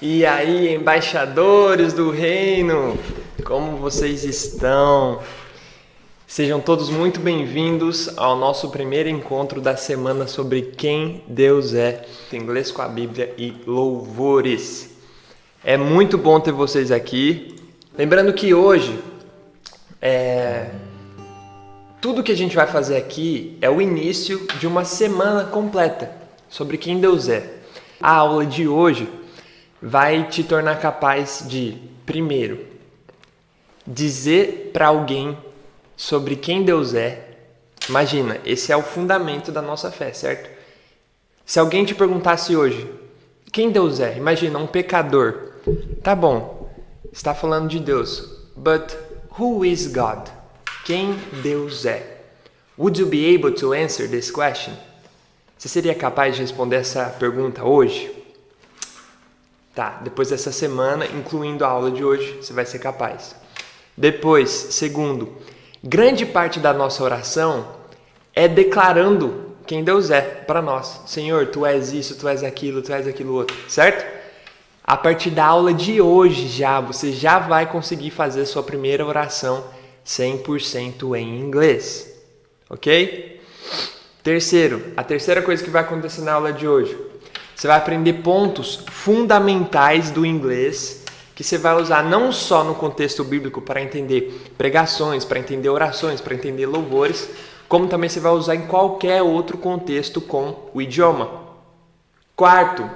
E aí, embaixadores do reino, como vocês estão? Sejam todos muito bem-vindos ao nosso primeiro encontro da semana sobre quem Deus é, inglês com a Bíblia e louvores. É muito bom ter vocês aqui. Lembrando que hoje, tudo que a gente vai fazer aqui é o início de uma semana completa sobre quem Deus é. A aula de hoje vai te tornar capaz de, primeiro, dizer para alguém sobre quem Deus é. Imagina, esse é o fundamento da nossa fé, certo? Se alguém te perguntasse hoje, quem Deus é? Imagina, um pecador. Tá bom, está falando de Deus. But who is God? Quem Deus é? Would you be able to answer this question? Você seria capaz de responder essa pergunta hoje? Tá, depois dessa semana, incluindo a aula de hoje, você vai ser capaz. Depois, segundo, grande parte da nossa oração é declarando quem Deus é para nós. Senhor, Tu és isso, Tu és aquilo outro, certo? A partir da aula de hoje você já vai conseguir fazer sua primeira oração 100% em inglês, ok? Terceiro, a terceira coisa que vai acontecer na aula de hoje, você vai aprender pontos fundamentais do inglês que você vai usar não só no contexto bíblico para entender pregações, para entender orações, para entender louvores, como também você vai usar em qualquer outro contexto com o idioma. Quarto,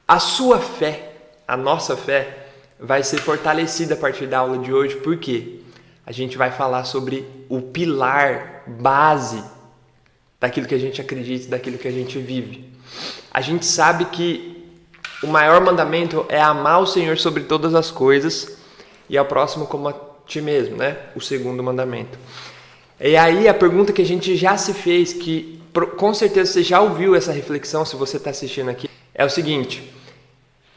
a sua fé, a nossa fé, vai ser fortalecida a partir da aula de hoje, porque a gente vai falar sobre o pilar base daquilo que a gente acredita, daquilo que a gente vive. A gente sabe que o maior mandamento é amar o Senhor sobre todas as coisas e ao próximo como a ti mesmo, né? O segundo mandamento. E aí a pergunta que a gente já se fez, que com certeza você já ouviu essa reflexão se você está assistindo aqui, é o seguinte: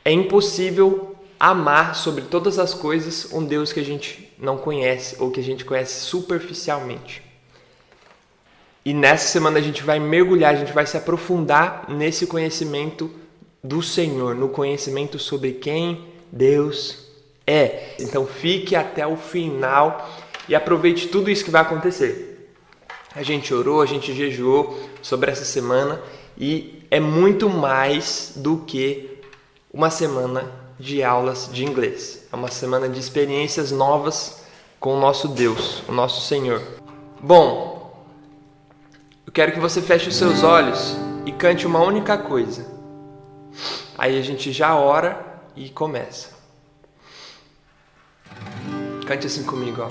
é impossível amar sobre todas as coisas um Deus que a gente não conhece ou que a gente conhece superficialmente. E nessa semana a gente vai mergulhar, a gente vai se aprofundar nesse conhecimento do Senhor, no conhecimento sobre quem Deus é. Então fique até o final e aproveite tudo isso que vai acontecer. A gente orou, a gente jejuou sobre essa semana e é muito mais do que uma semana de aulas de inglês. É uma semana de experiências novas com o nosso Deus, o nosso Senhor. Bom, eu quero que você feche os seus olhos e cante uma única coisa. Aí a gente já ora e começa. Cante assim comigo, ó.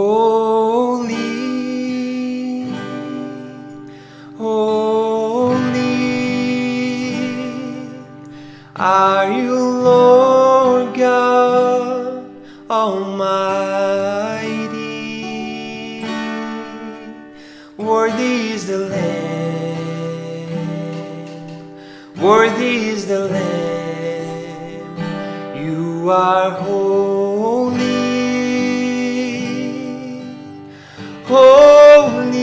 Holy, holy, are you Lord God Almighty? Worthy is the Lamb, worthy is the Lamb. You are holy, holy,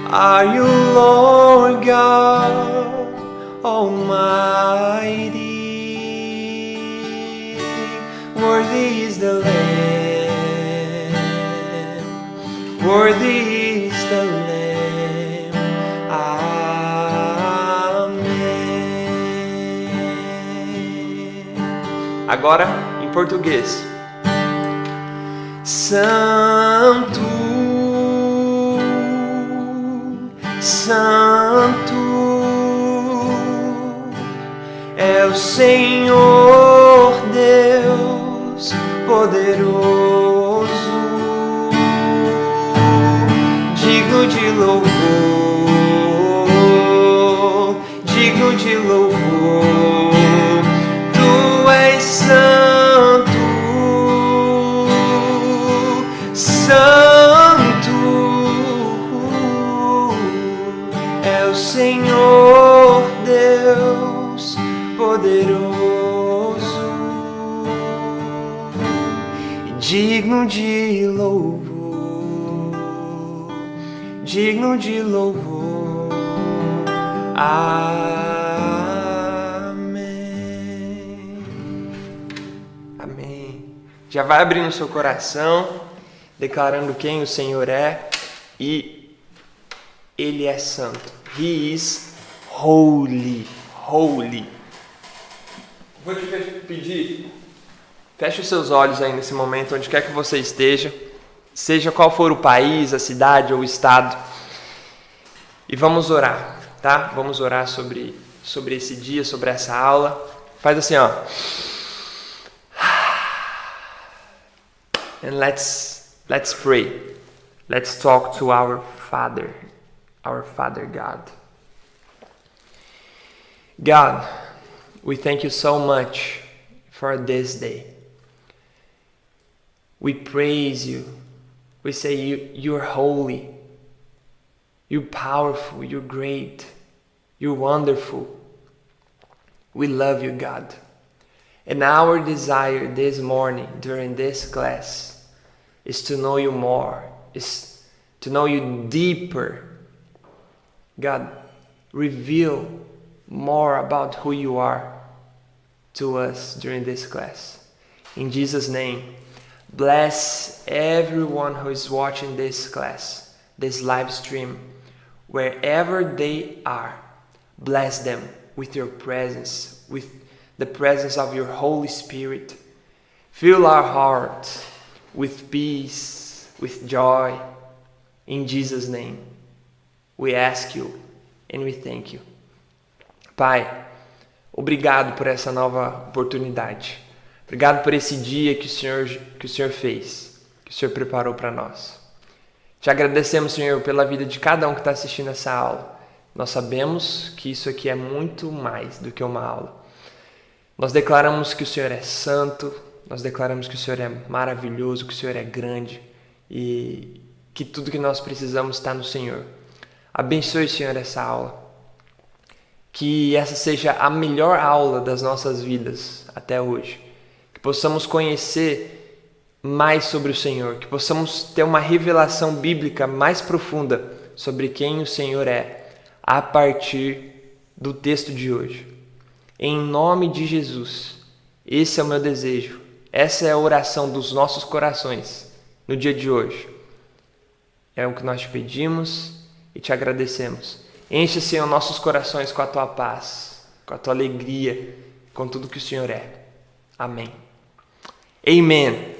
are you Lord God Almighty? Worthy is the Lamb, worthy is the Lamb. Amém. Agora em português. Santo, Santo é o Senhor Deus poderoso, digno de louvor, digno de louvor. Tu és santo, santo é o Senhor Deus poderoso, digno de louvor, digno de louvor. Amém. Amém. Já vai abrindo seu coração, declarando quem o Senhor é, e Ele é santo. He is holy. Holy. Vou te pedir, feche os seus olhos aí nesse momento, onde quer que você esteja, seja qual for o país, a cidade ou o estado, e vamos orar, tá? Vamos orar sobre esse dia, sobre essa aula. Faz assim, ó. And let's pray. Let's talk to our Father God. God, we thank you so much for this day. We praise you. We say you're holy. You're powerful. You're great. You're wonderful. We love you, God. And our desire this morning during this class is to know you more, is to know you deeper. God, reveal more about who you are to us during this class. In Jesus' name, bless everyone who is watching this class, this live stream, wherever they are. Bless them with your presence, with the presence of your Holy Spirit. Fill our hearts with peace, with joy. In Jesus' name, we ask you and we thank you. Pai, obrigado por essa nova oportunidade. Obrigado por esse dia que o Senhor fez, que o Senhor preparou para nós. Te agradecemos, Senhor, pela vida de cada um que está assistindo essa aula. Nós sabemos que isso aqui é muito mais do que uma aula. Nós declaramos que o Senhor é santo, nós declaramos que o Senhor é maravilhoso, que o Senhor é grande e que tudo que nós precisamos está no Senhor. Abençoe, Senhor, essa aula. Que essa seja a melhor aula das nossas vidas até hoje. Que possamos conhecer mais sobre o Senhor. Que possamos ter uma revelação bíblica mais profunda sobre quem o Senhor é a partir do texto de hoje. Em nome de Jesus, esse é o meu desejo. Essa é a oração dos nossos corações no dia de hoje. É o que nós te pedimos e te agradecemos. Enche, Senhor, nossos corações com a Tua paz, com a Tua alegria, com tudo que o Senhor é. Amém. Amen.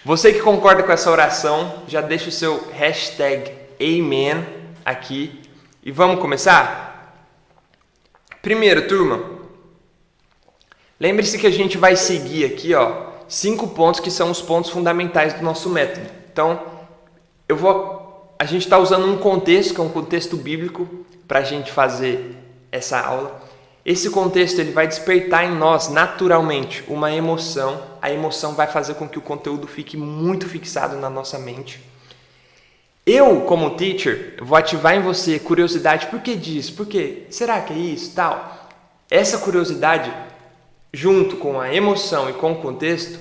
Você que concorda com essa oração, já deixa o seu hashtag Amen aqui. E vamos começar? Primeiro, turma, lembre-se que a gente vai seguir aqui, 5 pontos que são os pontos fundamentais do nosso método. Então, a gente está usando um contexto, que é um contexto bíblico, para a gente fazer essa aula. Esse contexto ele vai despertar em nós, naturalmente, uma emoção. A emoção vai fazer com que o conteúdo fique muito fixado na nossa mente. Eu, como teacher, vou ativar em você curiosidade. Por que disso? Por quê? Será que é isso? Tal. Essa curiosidade, junto com a emoção e com o contexto,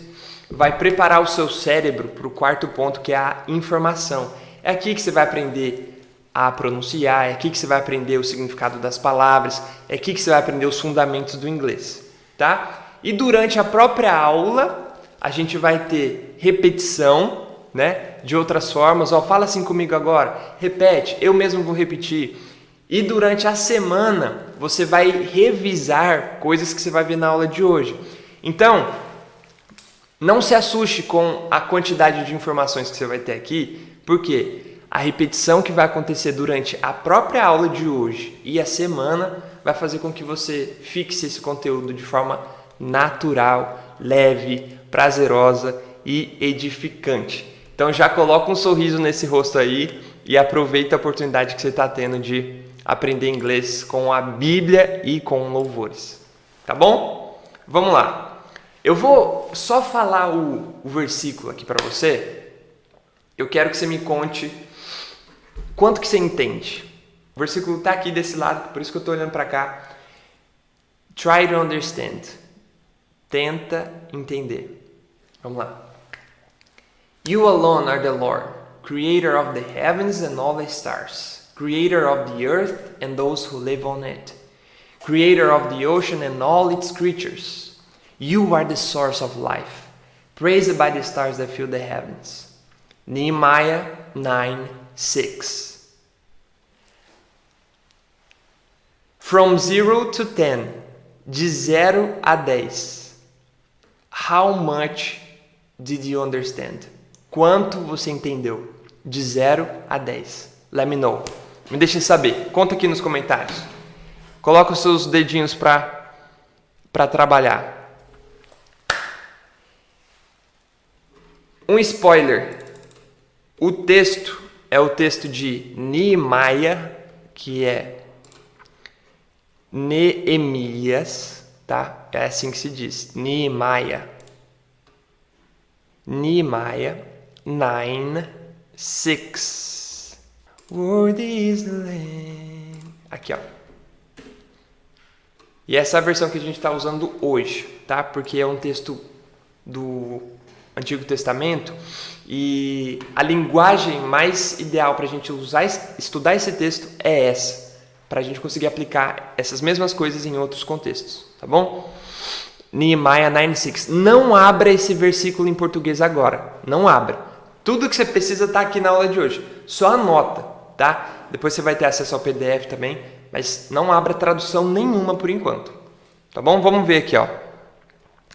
vai preparar o seu cérebro para o quarto ponto, que é a informação. É aqui que você vai aprender a pronunciar, é aqui que você vai aprender o significado das palavras, é aqui que você vai aprender os fundamentos do inglês, tá? E durante a própria aula, a gente vai ter repetição, né? De outras formas, fala assim comigo agora, repete, eu mesmo vou repetir. E durante a semana, você vai revisar coisas que você vai ver na aula de hoje. Então, não se assuste com a quantidade de informações que você vai ter aqui, porque a repetição que vai acontecer durante a própria aula de hoje e a semana vai fazer com que você fixe esse conteúdo de forma natural, leve, prazerosa e edificante. Então já coloca um sorriso nesse rosto aí e aproveita a oportunidade que você está tendo de aprender inglês com a Bíblia e com louvores. Tá bom? Vamos lá. Eu vou só falar o versículo aqui para você. Eu quero que você me conte quanto que você entende. O versículo está aqui desse lado, por isso que eu estou olhando para cá. Try to understand. Tenta entender. Vamos lá. You alone are the Lord, creator of the heavens and all the stars. creator of the earth and those who live on it, creator of the ocean and all its creatures. You are the source of life, praised by the stars that fill the heavens. Nehemiah 9:6. From 0 to 10, de 0 a 10. How much did you understand? Quanto você entendeu? De 0 a 10. Let me know. Me deixem saber. Conta aqui nos comentários. Coloca os seus dedinhos para trabalhar. Um spoiler. O texto é o texto de Nehemiah, que é Neemias, tá? É assim que se diz. Nehemiah 9:6. Worthy is the Lamb. Aqui, ó. E essa é a versão que a gente está usando hoje, tá? Porque é um texto do Antigo Testamento e a linguagem mais ideal para a gente estudar esse texto é essa, para a gente conseguir aplicar essas mesmas coisas em outros contextos, tá bom? Nehemiah 9:6. Não abra esse versículo em português agora, não abra. Tudo que você precisa está aqui na aula de hoje, só anota, tá? Depois você vai ter acesso ao PDF também, mas não abra tradução nenhuma por enquanto, tá bom? Vamos ver aqui, ó,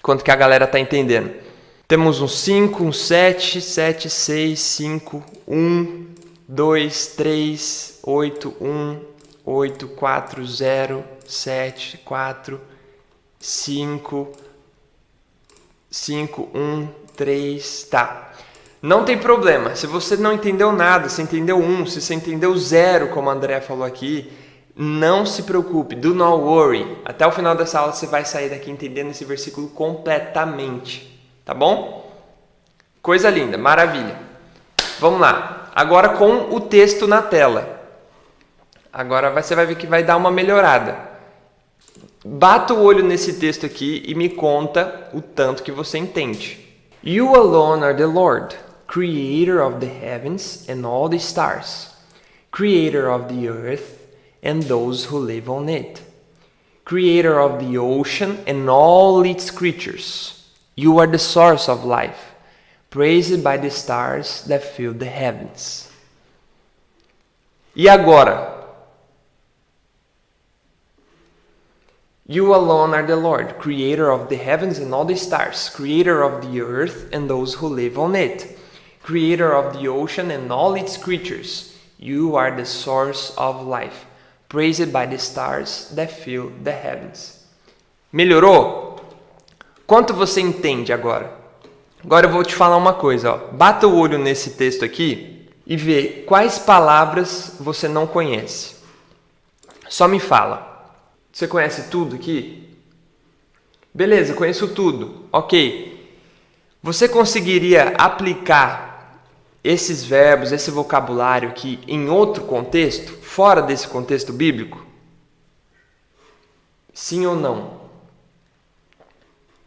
quanto que a galera tá entendendo. Temos um 5, um 7, 7, 6, 5, 1, 2, 3, 8, 1, 8, 4, 0, 7, 4, 5, 5, 1, 3, tá. Não tem problema, se você não entendeu nada, se entendeu 1, se você entendeu 0, como a Andrea falou aqui, não se preocupe, do not worry. Até o final dessa aula você vai sair daqui entendendo esse versículo completamente. Tá bom? Coisa linda, maravilha. Vamos lá. Agora com o texto na tela. Agora você vai ver que vai dar uma melhorada. Bata o olho nesse texto aqui e me conta o tanto que você entende. You alone are the Lord, creator of the heavens and all the stars, creator of the earth and those who live on it, creator of the ocean and all its creatures. You are the source of life, praised by the stars that fill the heavens. E agora? You alone are the Lord, creator of the heavens and all the stars, creator of the earth and those who live on it, creator of the ocean and all its creatures. You are the source of life, praised by the stars that fill the heavens. Melhorou? Quanto você entende agora? Agora eu vou te falar uma coisa, ó. Bata o olho nesse texto aqui e vê quais palavras você não conhece. Só me fala. Você conhece tudo aqui? Beleza, conheço tudo. Ok. Você conseguiria aplicar esses verbos, esse vocabulário aqui em outro contexto, fora desse contexto bíblico? Sim ou não?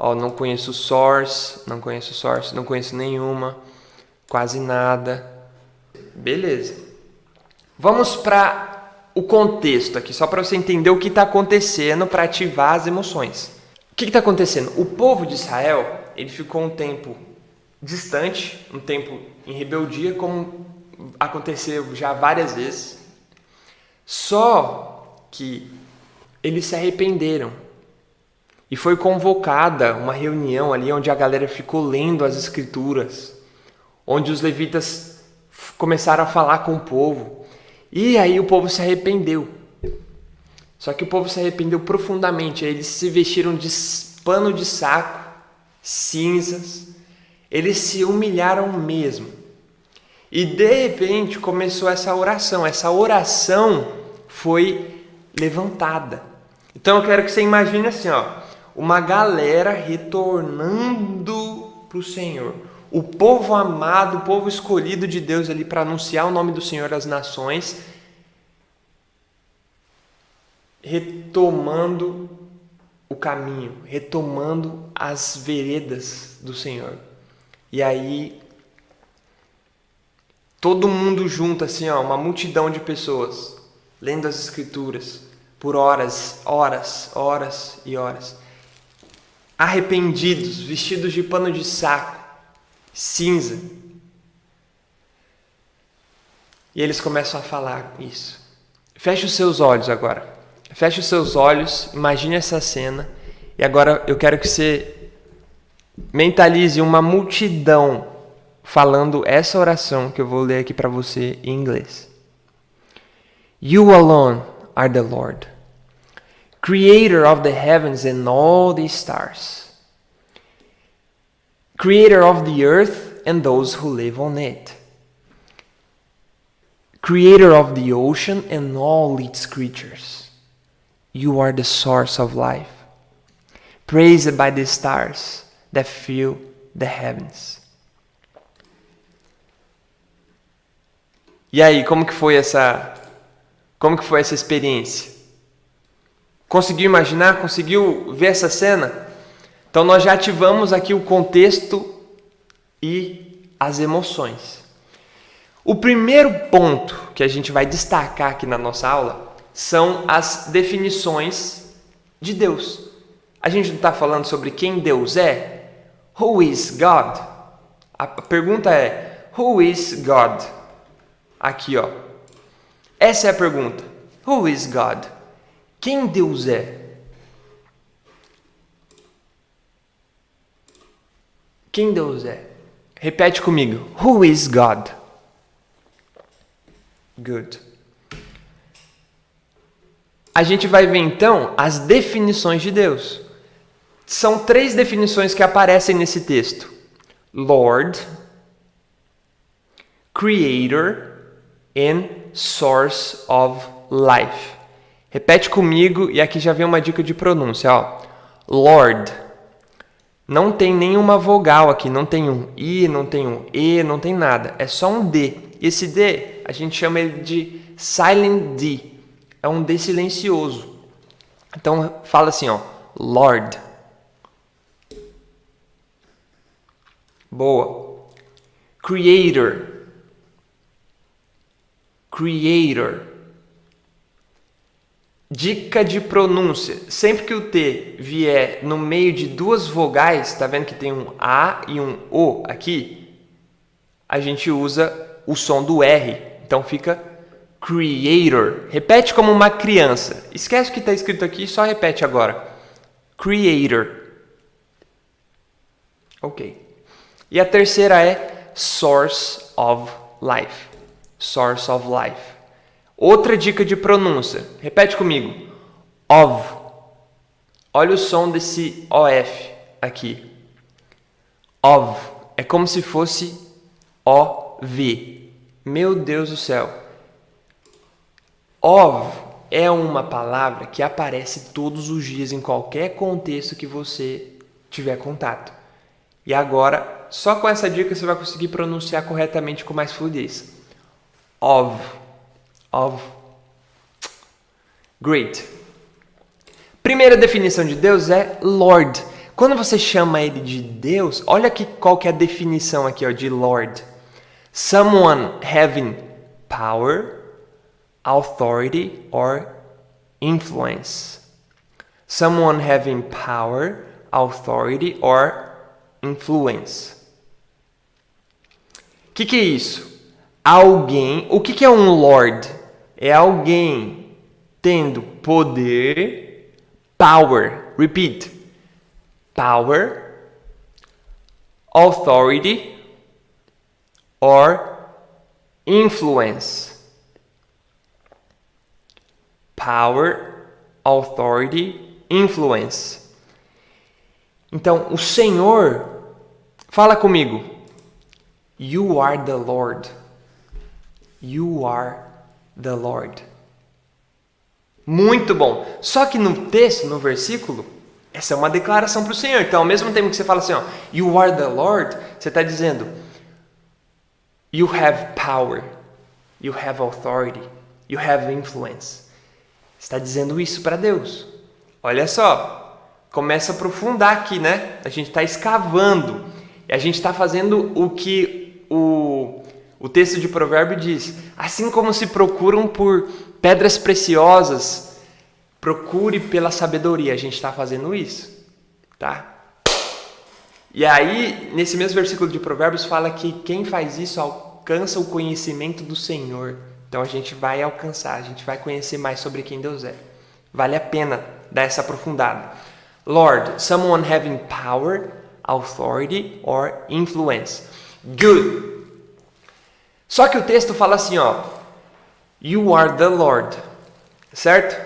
Ó, não conheço source, não conheço nenhuma, quase nada. Beleza. Vamos para o contexto aqui, só para você entender o que está acontecendo para ativar as emoções. O que está acontecendo? O povo de Israel, ele ficou um tempo distante, um tempo em rebeldia, como aconteceu já várias vezes. Só que eles se arrependeram. E foi convocada uma reunião ali onde a galera ficou lendo as escrituras, onde os levitas começaram a falar com o povo. E aí o povo se arrependeu. Só que o povo se arrependeu profundamente. Eles se vestiram de pano de saco, cinzas. Eles se humilharam mesmo. E de repente começou essa oração. Essa oração foi levantada. Então eu quero que você imagine assim, ó. Uma galera retornando para o Senhor. O povo amado, o povo escolhido de Deus ali para anunciar o nome do Senhor às nações, retomando o caminho, retomando as veredas do Senhor. E aí Todo mundo junto, assim, ó, uma multidão de pessoas, lendo as escrituras por horas, horas, horas e horas. Arrependidos, vestidos de pano de saco, cinza. E eles começam a falar isso. Feche os seus olhos agora. Feche os seus olhos, imagine essa cena. E agora eu quero que você mentalize uma multidão falando essa oração que eu vou ler aqui para você em inglês. You alone are the Lord, creator of the heavens and all the stars, creator of the earth and those who live on it, creator of the ocean and all its creatures. You are the source of life, praised by the stars that fill the heavens. E aí, como que foi essa experiência? Conseguiu imaginar? Conseguiu ver essa cena? Então nós já ativamos aqui o contexto e as emoções. O primeiro ponto que a gente vai destacar aqui na nossa aula são as definições de Deus. A gente não está falando sobre quem Deus é? Who is God? A pergunta é, who is God? Aqui, ó. Essa é a pergunta. Who is God? Quem Deus é? Quem Deus é? Repete comigo. Who is God? Good. A gente vai ver então as definições de Deus. São 3 definições que aparecem nesse texto: Lord, Creator and Source of Life. Repete comigo e aqui já vem uma dica de pronúncia, ó. Lord. Não tem nenhuma vogal aqui, não tem um I, não tem um E, não tem nada. É só um D. E esse D, a gente chama ele de silent D. É um D silencioso. Então, fala assim, ó. Lord. Boa. Creator. Creator. Dica de pronúncia. Sempre que o T vier no meio de 2 vogais, tá vendo que tem um A e um O aqui? A gente usa o som do R. Então fica Creator. Repete como uma criança. Esquece o que está escrito aqui, só repete agora. Creator. Ok. E a terceira é Source of Life. Source of Life. Outra dica de pronúncia. Repete comigo. Of. Olha o som desse OF aqui. Of. É como se fosse OV. Meu Deus do céu. Of é uma palavra que aparece todos os dias em qualquer contexto que você tiver contato. E agora, só com essa dica você vai conseguir pronunciar corretamente com mais fluidez. Of. Of. Great. Primeira definição de Deus é Lord. Quando você chama ele de Deus, olha aqui qual que é a definição aqui, ó, de Lord. Someone having power, authority or influence. Someone having power, authority or influence. O que é isso? Alguém. O que é um Lord? É alguém tendo poder, power. Repeat. Power, authority or influence. Power, authority, influence. Então, o Senhor, fala comigo. You are the Lord. You are the Lord. Muito bom. Só que no texto, no versículo, essa é uma declaração para o Senhor. Então, ao mesmo tempo que você fala assim, ó, You are the Lord, você está dizendo, You have power, You have authority, You have influence. Você está dizendo isso para Deus. Olha só, começa a aprofundar aqui, né? A gente está escavando. E a gente está fazendo o que o O texto de Provérbio diz: assim como se procuram por pedras preciosas, procure pela sabedoria. A gente está fazendo isso, tá? E aí, nesse mesmo versículo de Provérbios, fala que quem faz isso alcança o conhecimento do Senhor. Então a gente vai alcançar, a gente vai conhecer mais sobre quem Deus é. Vale a pena dar essa aprofundada. Lord, someone having power, authority or influence. Good. Só que o texto fala assim, ó. You are the Lord. Certo?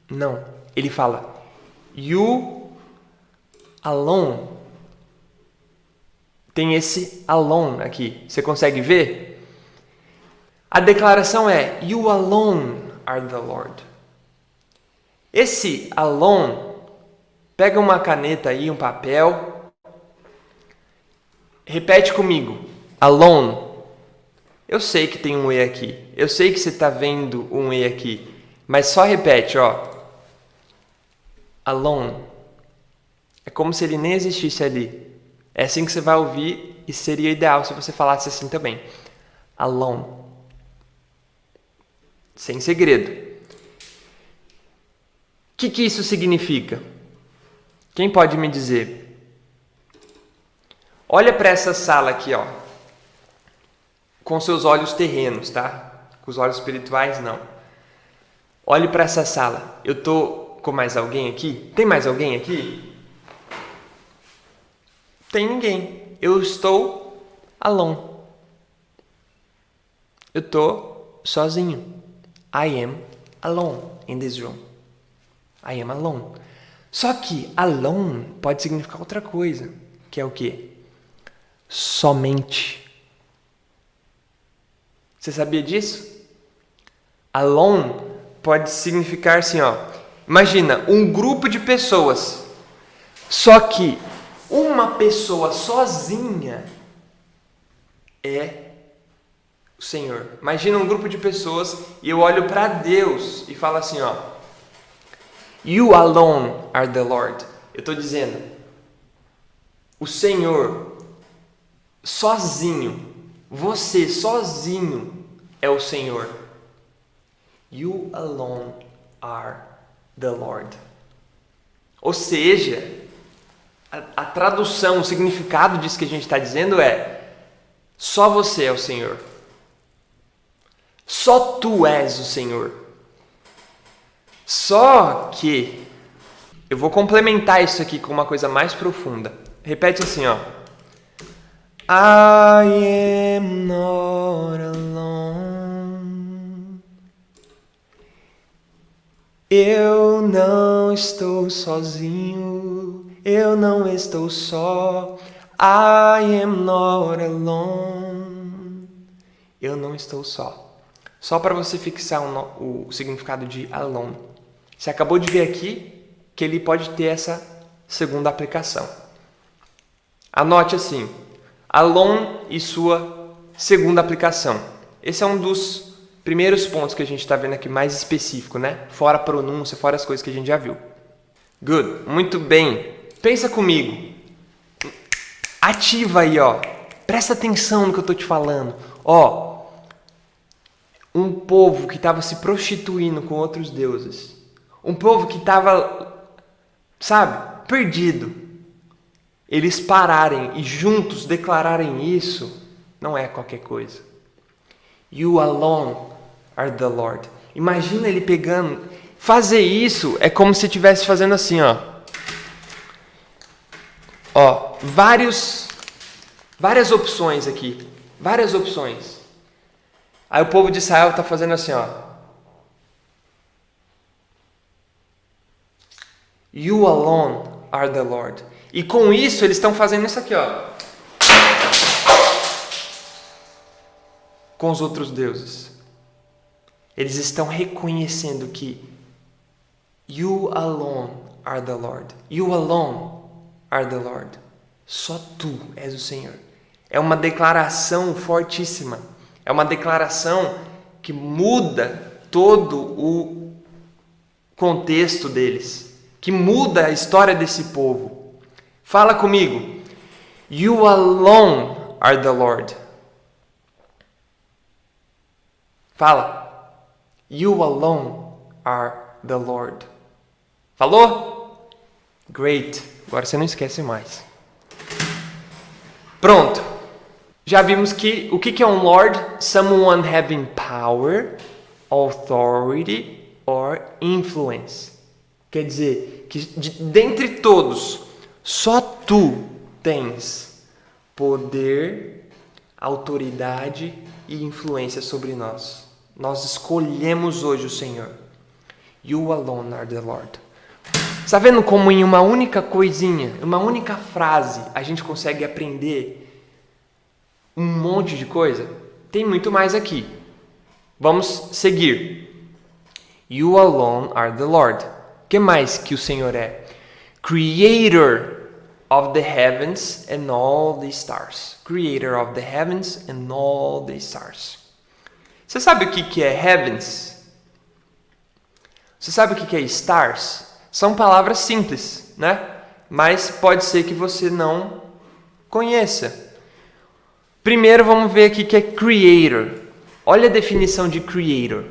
Não. Ele fala you alone. Tem esse alone aqui. Você consegue ver? A declaração é you alone are the Lord. Esse alone, pega uma caneta aí, um papel. Repete comigo. Alone. Eu sei que tem um E aqui. Eu sei que você está vendo um E aqui. Mas só repete, ó. Alone. É como se ele nem existisse ali. É assim que você vai ouvir e seria ideal se você falasse assim também. Alone. Sem segredo. O que isso significa? Quem pode me dizer? Olha para essa sala aqui, ó. Com seus olhos terrenos, tá? Com os olhos espirituais, não. Olhe para essa sala. Eu tô com mais alguém aqui? Tem mais alguém aqui? Tem ninguém. Eu estou alone. Eu tô sozinho. I am alone in this room. I am alone. Só que alone pode significar outra coisa, que é o quê? Somente. Você sabia disso? Alone pode significar assim, ó. Imagina, um grupo de pessoas. Só que uma pessoa sozinha é o Senhor. Imagina um grupo de pessoas e eu olho para Deus e falo assim, ó. You alone are the Lord. Eu estou dizendo, o Senhor sozinho, você sozinho é o Senhor. You alone are the Lord. Ou seja, a tradução, o significado disso que a gente está dizendo é: só você é o Senhor. Só tu és o Senhor. Só que eu vou complementar isso aqui com uma coisa mais profunda. Repete assim, ó. I am not alone. Eu não estou sozinho. Eu não estou só. I am not alone. Eu não estou só. Só para você fixar o significado de alone. Você acabou de ver aqui que ele pode ter essa segunda aplicação. Anote assim. Alone e sua segunda aplicação. Esse é um dos primeiros pontos que a gente está vendo aqui mais específico, né? Fora a pronúncia, fora as coisas que a gente já viu. Good. Muito bem. Pensa comigo. Ativa aí, ó. Presta atenção no que eu estou te falando. Ó, um povo que estava se prostituindo com outros deuses. Um povo que estava, sabe, perdido. Eles pararem e juntos declararem isso, não é qualquer coisa. You alone are the Lord. Imagina ele pegando. Fazer isso é como se estivesse fazendo assim, ó. Ó, várias opções aqui. Várias opções. Aí o povo de Israel está fazendo assim, ó. You alone are the Lord. E com isso eles estão fazendo isso aqui, ó. Com os outros deuses. Eles estão reconhecendo que You alone are the Lord. You alone are the Lord. Só tu és o Senhor. É uma declaração fortíssima. É uma declaração que muda todo o contexto deles. Que muda a história desse povo. Fala comigo. You alone are the Lord. Fala. You alone are the Lord. Falou? Great. Agora você não esquece mais. Pronto. Já vimos que o que é um Lord? Someone having power, authority or influence. Quer dizer que dentre todos, só tu tens poder, autoridade e influência sobre nós. Nós escolhemos hoje o Senhor. You alone are the Lord. Está vendo como em uma única coisinha, uma única frase, a gente consegue aprender um monte de coisa? Tem muito mais aqui. Vamos seguir. You alone are the Lord. O que mais que o Senhor é? Creator of the heavens and all the stars. Creator of the heavens and all the stars. Você sabe o que é heavens? Você sabe o que é stars? São palavras simples, né? Mas pode ser que você não conheça. Primeiro vamos ver aqui que é creator. Olha a definição de creator.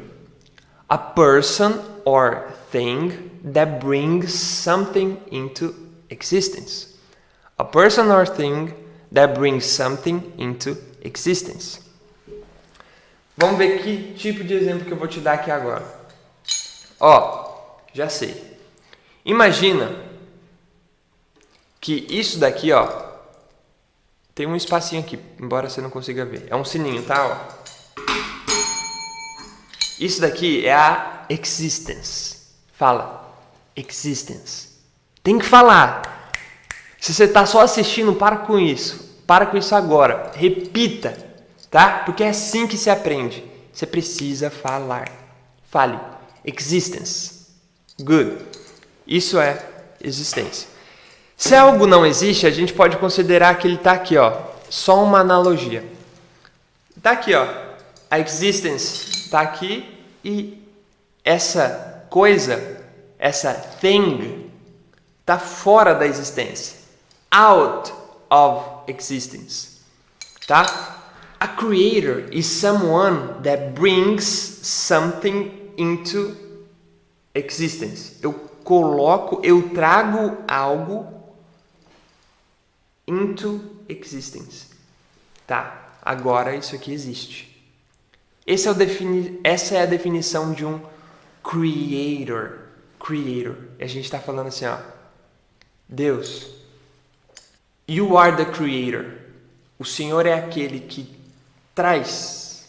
A person or thing that brings something into existence. A person or thing that brings something into existence. Vamos ver que tipo de exemplo que eu vou te dar aqui agora. Ó, já sei. Imagina que isso daqui, ó, tem um espacinho aqui, embora você não consiga ver. É um sininho, tá? Ó. Isso daqui é a existence. Fala. Existence. Tem que falar. Se você está só assistindo, para com isso. Para com isso agora. Repita, tá? Porque é assim que se aprende. Você precisa falar. Fale. Existence. Good. Isso é existência. Se algo não existe, a gente pode considerar que ele está aqui, ó. Só uma analogia. Está aqui, ó. A existence está aqui e essa coisa, essa thing, está fora da existência. Out of existence. Tá? A creator is someone that brings something into existence. Eu trago algo into existence. Tá, agora isso aqui existe. Essa é a definição de um creator. Creator. A gente está falando assim, ó. Deus, you are the creator. O Senhor é aquele que traz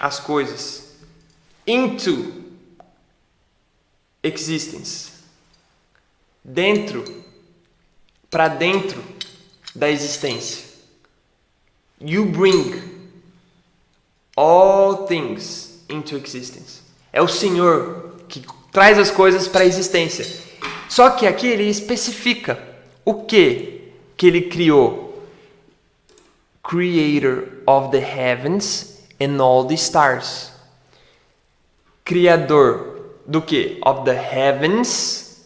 as coisas into existence. Para dentro da existência. You bring all things into existence. É o Senhor que traz as coisas para a existência. Só que aqui ele especifica o que ele criou. Creator of the heavens and all the stars. Criador do que? Of the heavens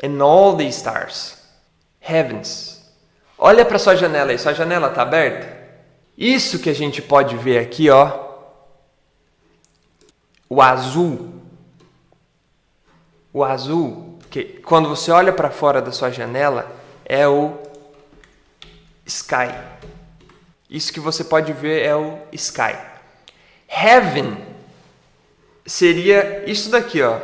and all the stars. Heavens. Olha para sua janela aí. Sua janela está aberta? Isso que a gente pode ver aqui, ó. O azul. O azul, que quando você olha para fora da sua janela, é o sky. Isso que você pode ver é o sky. Heaven seria isso daqui, ó.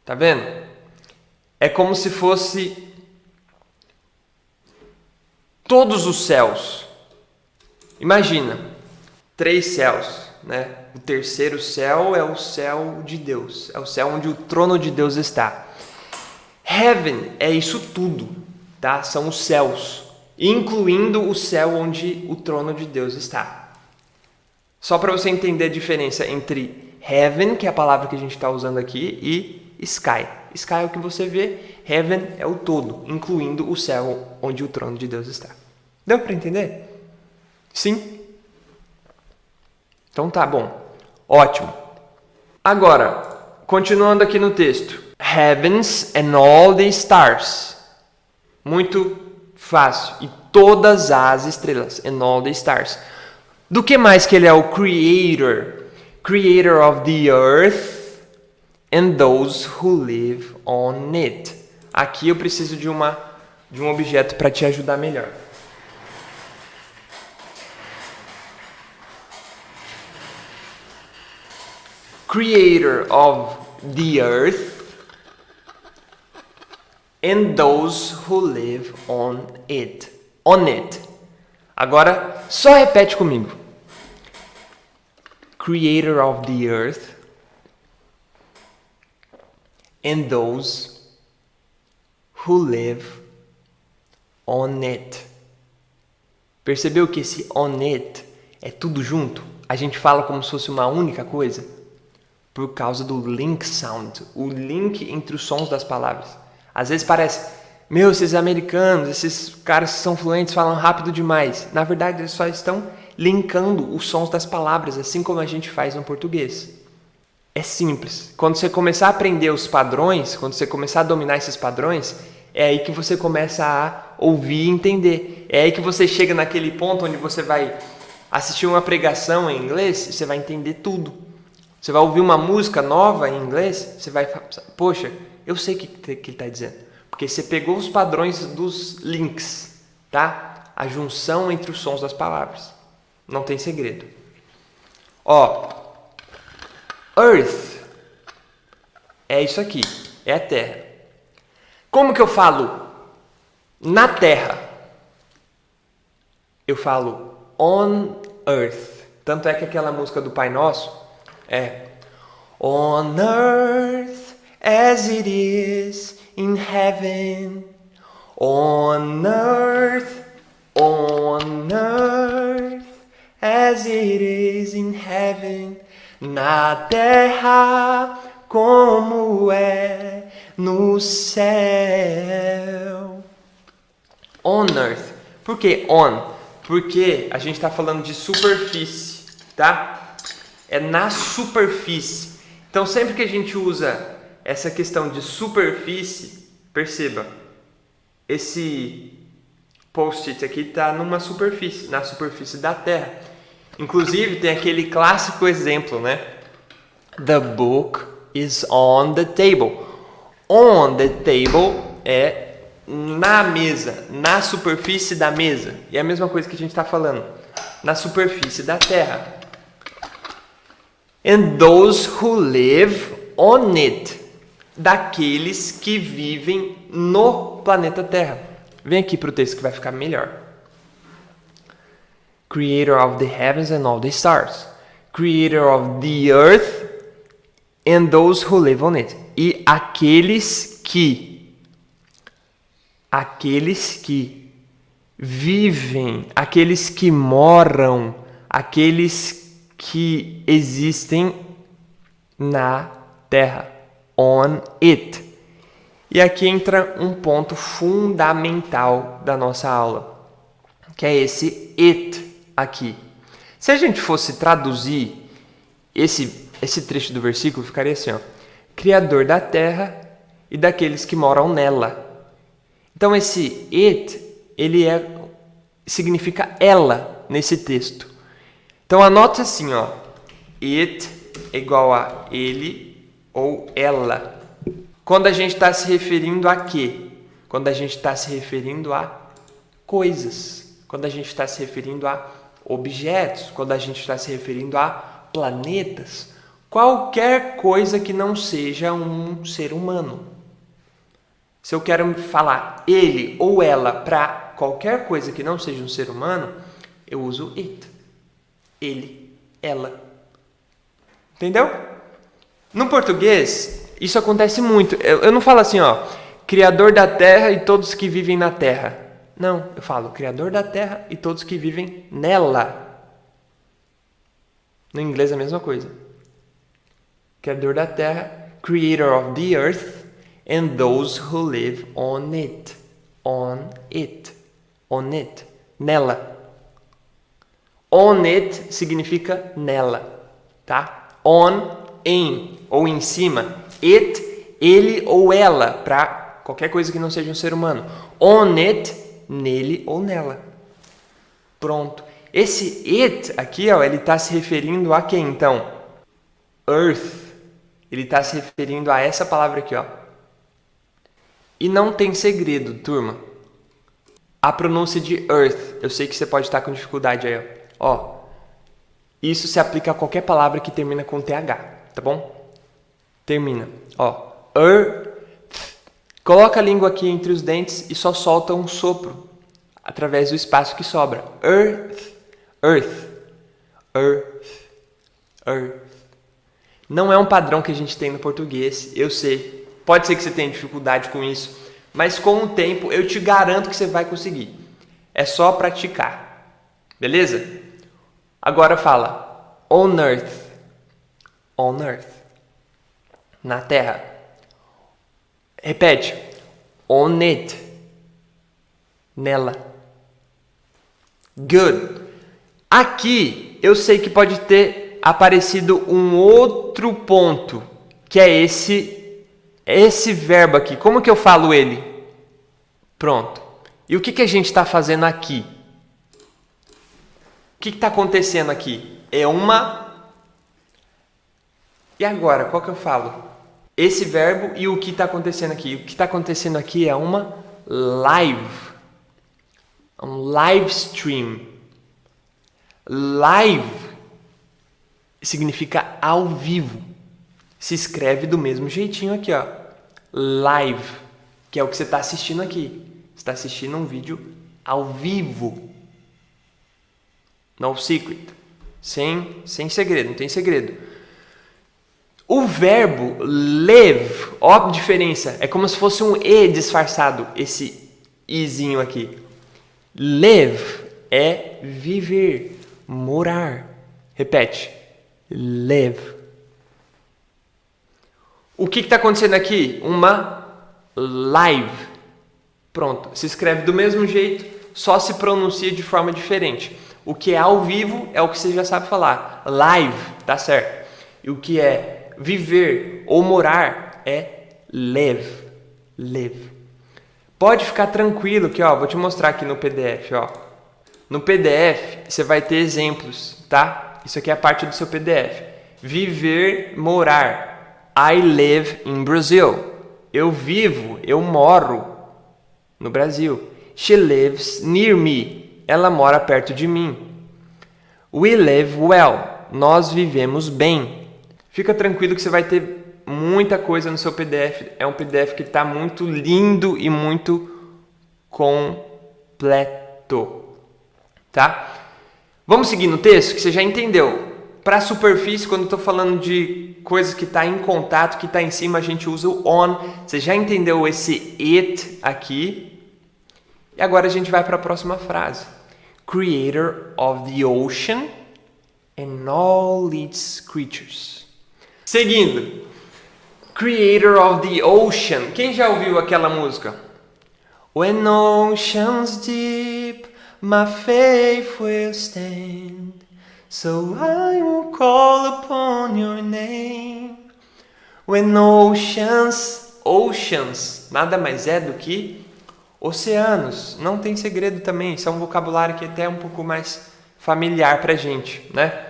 Tá vendo? É como se fosse todos os céus. Imagina, 3 céus, né? O terceiro céu é o céu de Deus. É o céu onde o trono de Deus está. Heaven é isso tudo, tá? São os céus, incluindo o céu onde o trono de Deus está. Só para você entender a diferença entre heaven, que é a palavra que a gente está usando aqui, e sky. Sky é o que você vê, heaven é o todo, incluindo o céu onde o trono de Deus está. Deu para entender? Sim? Então tá bom. Ótimo. Agora, continuando aqui no texto. Heavens and all the stars. Muito fácil. E todas as estrelas. And all the stars. Do que mais que ele é o creator? Creator of the earth and those who live on it. Aqui eu preciso de um objeto para te ajudar melhor. Creator of the earth and those who live on it. On it. Agora, só repete comigo. Creator of the earth and those who live on it. Percebeu que esse on it é tudo junto? A gente fala como se fosse uma única coisa por causa do link sound, o link entre os sons das palavras. Às vezes parece, esses americanos, esses caras que são fluentes falam rápido demais. Na verdade, eles só estão linkando os sons das palavras, assim como a gente faz no português. É simples. Quando você começar a aprender os padrões, quando você começar a dominar esses padrões, é aí que você começa a ouvir e entender. É aí que você chega naquele ponto onde você vai assistir uma pregação em inglês e você vai entender tudo. Você vai ouvir uma música nova em inglês, você vai falar, poxa, eu sei o que ele está dizendo. Porque você pegou os padrões dos links, tá? A junção entre os sons das palavras. Não tem segredo. Earth é isso aqui, é a terra. Como que eu falo na terra? Eu falo on earth. Tanto é que aquela música do Pai Nosso é on earth as it is in heaven, on earth as it is in heaven, na terra como é no céu. On earth. Por que on? Porque a gente está falando de superfície, tá? É na superfície. Então sempre que a gente usa essa questão de superfície, perceba, esse post-it aqui está numa superfície, na superfície da Terra. Inclusive tem aquele clássico exemplo, né? The book is on the table. On the table é na mesa, na superfície da mesa. E é a mesma coisa que a gente está falando, na superfície da Terra. And those who live on it. Daqueles que vivem no planeta Terra. Vem aqui para o texto que vai ficar melhor. Creator of the heavens and all the stars. Creator of the earth and those who live on it. E aqueles que vivem, aqueles que moram, aqueles que existem na Terra. On it. E aqui entra um ponto fundamental da nossa aula, que é esse it aqui. Se a gente fosse traduzir esse trecho do versículo, ficaria assim, Criador da terra e daqueles que moram nela. Então esse it, significa ela nesse texto. Então anote assim, it é igual a ele ou ela. Quando a gente está se referindo a quê? Quando a gente está se referindo a coisas. Quando a gente está se referindo a objetos. Quando a gente está se referindo a planetas. Qualquer coisa que não seja um ser humano. Se eu quero falar ele ou ela para qualquer coisa que não seja um ser humano, eu uso it. Ele, ela. Entendeu? No português, isso acontece muito. Eu não falo assim, Criador da terra e todos que vivem na terra. Não, eu falo Criador da terra e todos que vivem nela. No inglês é a mesma coisa. Criador da terra, Creator of the earth and those who live on it. On it. On it. Nela. On it significa nela, tá? On, em ou em cima. It, ele ou ela, para qualquer coisa que não seja um ser humano. On it, nele ou nela. Pronto. Esse it aqui, ó, ele está se referindo a quem, então? Earth. Ele está se referindo a essa palavra aqui, ó. E não tem segredo, turma. A pronúncia de earth. Eu sei que você pode estar com dificuldade aí, ó. Isso se aplica a qualquer palavra que termina com TH, tá bom? Termina, ó. Earth. Coloca a língua aqui entre os dentes e só solta um sopro através do espaço que sobra. Earth. Earth. Earth. Earth. Não é um padrão que a gente tem no português, eu sei. Pode ser que você tenha dificuldade com isso, mas com o tempo eu te garanto que você vai conseguir. É só praticar. Beleza? Agora fala on earth. On earth. Na terra. Repete. On it. Nela. Good. Aqui eu sei que pode ter aparecido um outro ponto, que é esse verbo aqui. Como que eu falo ele? Pronto. E o que a gente está fazendo aqui? O que está acontecendo aqui? É uma... E agora, qual que eu falo? Esse verbo e o que está acontecendo aqui? O que está acontecendo aqui é uma live. Um live stream. Live significa ao vivo. Se escreve do mesmo jeitinho aqui, ó. Live, que é o que você está assistindo aqui. Você está assistindo um vídeo ao vivo. No secret. Sem segredo, não tem segredo. O verbo live, ó a diferença. É como se fosse um E disfarçado, esse izinho aqui. Live é viver, morar. Repete. Live. O que está acontecendo aqui? Uma live. Pronto. Se escreve do mesmo jeito, só se pronuncia de forma diferente. O que é ao vivo é o que você já sabe falar. Live, tá certo. E o que é viver ou morar é live. Live. Pode ficar tranquilo que, ó, vou te mostrar aqui no PDF, ó. No PDF, você vai ter exemplos, tá? Isso aqui é a parte do seu PDF. Viver, morar. I live in Brazil. Eu vivo, eu moro no Brasil. She lives near me. Ela mora perto de mim. We live well. Nós vivemos bem. Fica tranquilo que você vai ter muita coisa no seu PDF. É um PDF que está muito lindo e muito completo. Tá? Vamos seguir no texto, que você já entendeu. Para a superfície, quando eu estou falando de coisas que está em contato, que está em cima, a gente usa o on. Você já entendeu esse it aqui. E agora a gente vai para a próxima frase. Creator of the ocean and all its creatures. Seguindo. Creator of the ocean. Quem já ouviu aquela música? When oceans deep, my faith will stand, so I will call upon your name. When oceans, nada mais é do que oceanos. Não tem segredo também, isso é um vocabulário que é até um pouco mais familiar pra gente, né?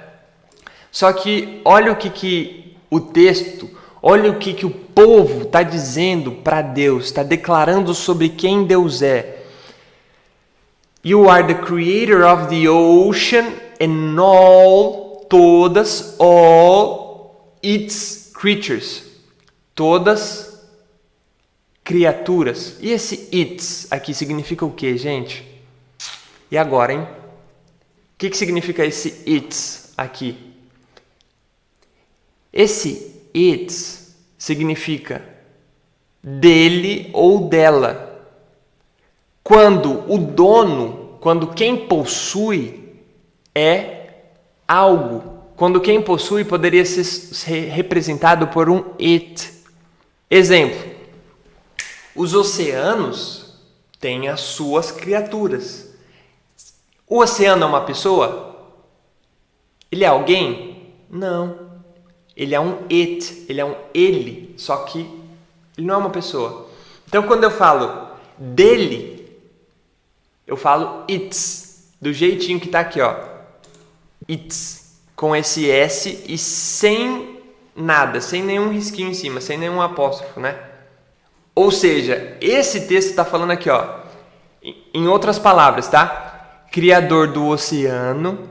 Só que olha o que o texto, olha o que o povo está dizendo para Deus, está declarando sobre quem Deus é. You are the creator of the ocean and all its creatures. Todas criaturas. E esse its aqui significa o que, gente? E agora, hein? O que significa esse its aqui? Esse its significa dele ou dela. Quando o dono, quando quem possui é algo. Quando quem possui poderia ser representado por um it. Exemplo. Os oceanos têm as suas criaturas. O oceano é uma pessoa? Ele é alguém? Não. Ele é um it, ele é um ele, só que ele não é uma pessoa. Então, quando eu falo dele, eu falo its, do jeitinho que está aqui, ó. It's, com esse S e sem nada, sem nenhum risquinho em cima, sem nenhum apóstrofo, né? Ou seja, esse texto está falando aqui, ó, em outras palavras, tá? Criador do oceano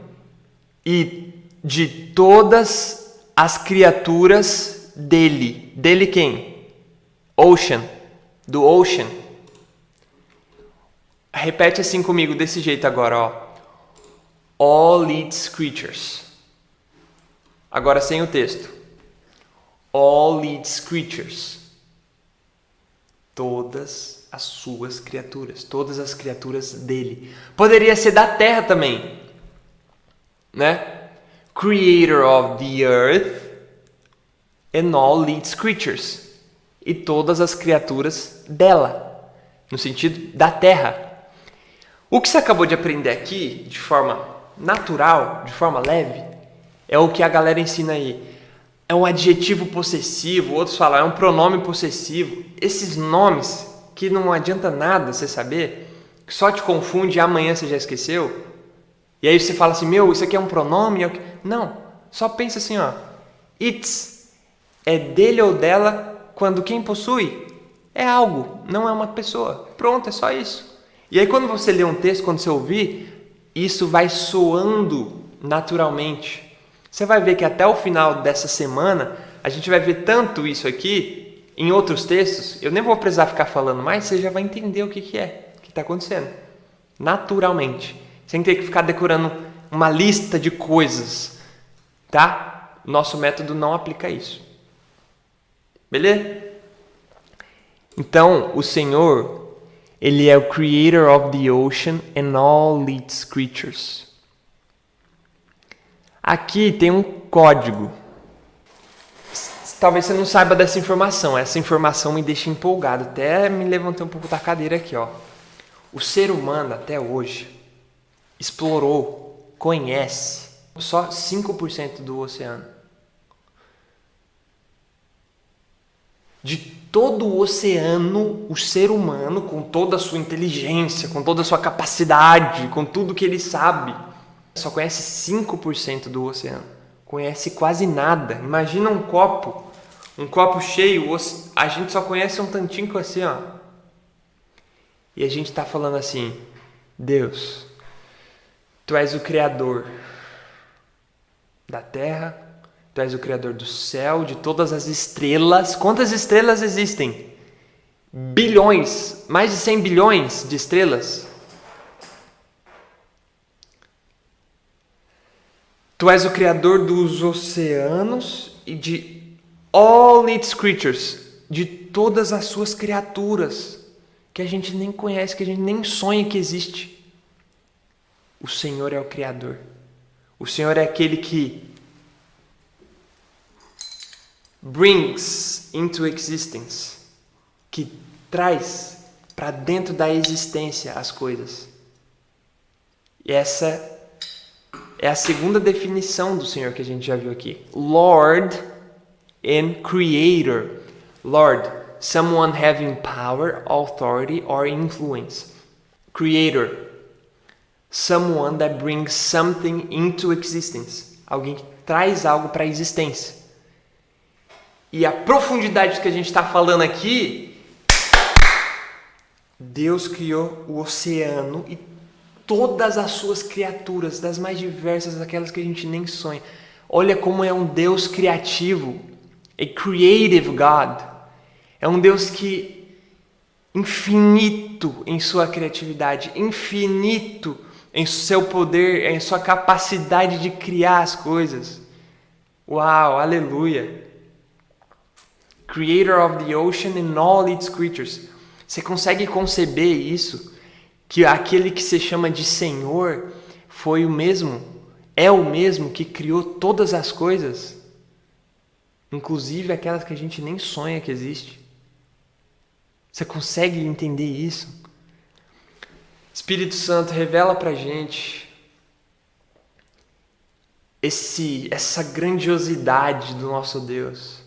e de todas as criaturas dele. Dele quem? Ocean. Do ocean. Repete assim comigo, desse jeito agora, ó. All its creatures. Agora sem o texto. All its creatures. Todas as suas criaturas. Todas as criaturas dele. Poderia ser da terra também, né? Creator of the earth and all its creatures. E todas as criaturas dela. No sentido da terra. O que você acabou de aprender aqui, de forma natural, de forma leve, é o que a galera ensina aí. É um adjetivo possessivo, outros falam, é um pronome possessivo. Esses nomes que não adianta nada você saber, que só te confunde e amanhã você já esqueceu. E aí você fala assim, meu, isso aqui é um pronome? Não, só pensa assim, ó. It's é dele ou dela quando quem possui é algo, não é uma pessoa. Pronto, é só isso. E aí quando você lê um texto, quando você ouvir, isso vai soando naturalmente. Você vai ver que até o final dessa semana, a gente vai ver tanto isso aqui em outros textos. Eu nem vou precisar ficar falando mais, você já vai entender o que está acontecendo. Naturalmente. Sem ter que ficar decorando uma lista de coisas. Tá? Nosso método não aplica isso. Beleza? Então, o Senhor, Ele é o Creator of the ocean and all its creatures. Aqui tem um código. Talvez você não saiba dessa informação. Essa informação me deixa empolgado. Até me levantei um pouco da cadeira aqui, ó. O ser humano, até hoje, explorou, conhece só 5% do oceano. De todo o oceano, o ser humano, com toda a sua inteligência, com toda a sua capacidade, com tudo que ele sabe, só conhece 5% do oceano. Conhece quase nada. Imagina um copo cheio, a gente só conhece um tantinho assim, ó. E a gente está falando assim, Deus, Tu és o Criador da terra, Tu és o Criador do céu, de todas as estrelas. Quantas estrelas existem? Bilhões, mais de 100 bilhões de estrelas. Tu és o Criador dos oceanos e de all its creatures, de todas as suas criaturas, que a gente nem conhece, que a gente nem sonha que existe. O Senhor é o Criador. O Senhor é aquele que brings into existence, que traz para dentro da existência as coisas. E essa é a segunda definição do Senhor que a gente já viu aqui. Lord and Creator. Lord, someone having power, authority or influence. Creator, someone that brings something into existence. Alguém que traz algo para a existência. E a profundidade que a gente está falando aqui, Deus criou o oceano e todas as suas criaturas, das mais diversas, aquelas que a gente nem sonha. Olha como é um Deus criativo, a creative God. É um Deus que infinito em sua criatividade, infinito em seu poder, em sua capacidade de criar as coisas. Uau, aleluia. Creator of the ocean and all its creatures. Você consegue conceber isso? Que aquele que se chama de Senhor foi o mesmo, é o mesmo que criou todas as coisas, inclusive aquelas que a gente nem sonha que existe. Você consegue entender isso? Espírito Santo, revela pra gente essa grandiosidade do nosso Deus.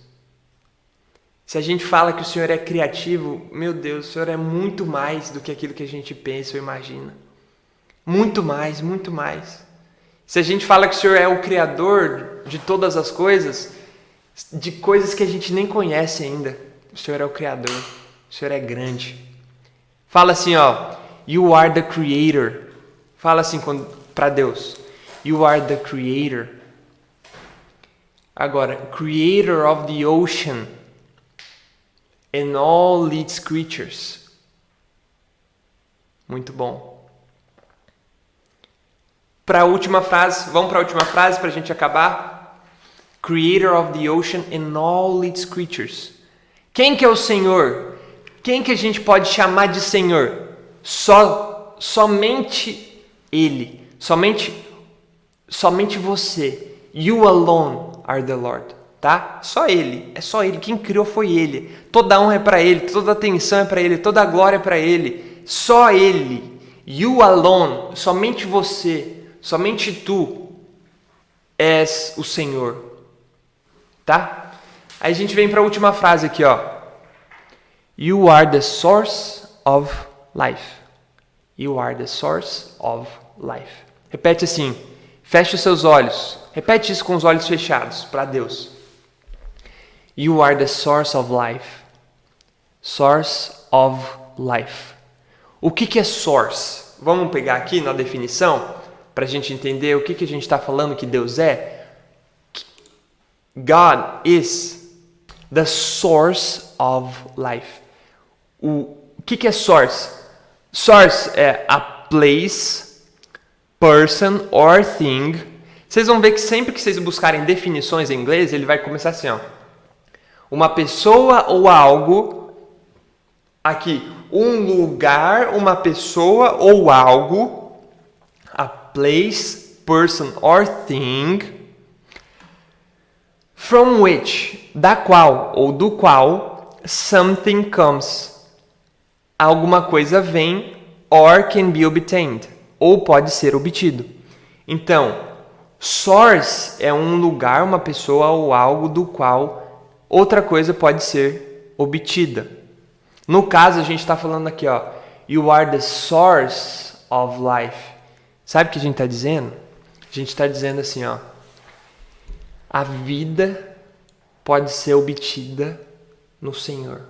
Se a gente fala que o Senhor é criativo, meu Deus, o Senhor é muito mais do que aquilo que a gente pensa ou imagina. Muito mais, muito mais. Se a gente fala que o Senhor é o Criador de todas as coisas, de coisas que a gente nem conhece ainda, o Senhor é o Criador, o Senhor é grande. Fala assim, ó, You are the Creator. Fala assim para Deus, You are the Creator. Agora, Creator of the ocean and all its creatures. Muito bom. Para a última frase, vamos para a última frase para a gente acabar. Creator of the ocean and all its creatures. Quem que é o Senhor? Quem que a gente pode chamar de Senhor? Somente Ele. Somente você. You alone are the Lord. Tá? Só Ele. É só Ele. Quem criou foi Ele. Toda honra é para Ele. Toda atenção é para Ele. Toda glória é para Ele. Só Ele. You alone. Somente você. Somente tu és o Senhor. Tá? Aí a gente vem para a última frase aqui, ó. You are the source of life. You are the source of life. Repete assim. Feche os seus olhos. Repete isso com os olhos fechados para Deus. You are the source of life. Source of life. O que é source? Vamos pegar aqui na definição para a gente entender o que a gente está falando que Deus é. God is the source of life. O que é source? Source é a place, person or thing. Vocês vão ver que sempre que vocês buscarem definições em inglês, ele vai começar assim, ó. Uma pessoa ou algo. Aqui, um lugar, uma pessoa ou algo. A place, person or thing. From which, da qual ou do qual, something comes. Alguma coisa vem, or can be obtained, ou pode ser obtido. Então, source é um lugar, uma pessoa ou algo do qual outra coisa pode ser obtida. No caso, a gente está falando aqui, ó, You are the source of life. Sabe o que a gente está dizendo? A gente está dizendo assim, ó, a vida pode ser obtida no Senhor.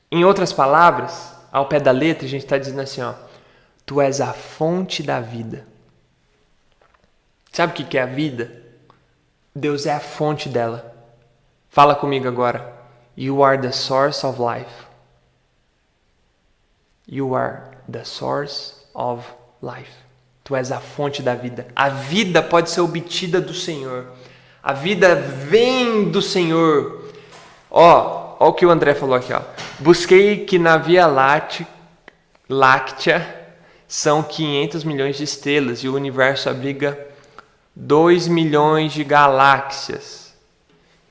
Em outras palavras, ao pé da letra, a gente está dizendo assim, ó, Tu és a fonte da vida. Sabe o que é a vida? Deus é a fonte dela. Fala comigo agora. You are the source of life. You are the source of life. Tu és a fonte da vida. A vida pode ser obtida do Senhor. A vida vem do Senhor. Ó o que o André falou aqui, ó. Busquei que na Via Láctea são 500 milhões de estrelas e o universo abriga 2 milhões de galáxias.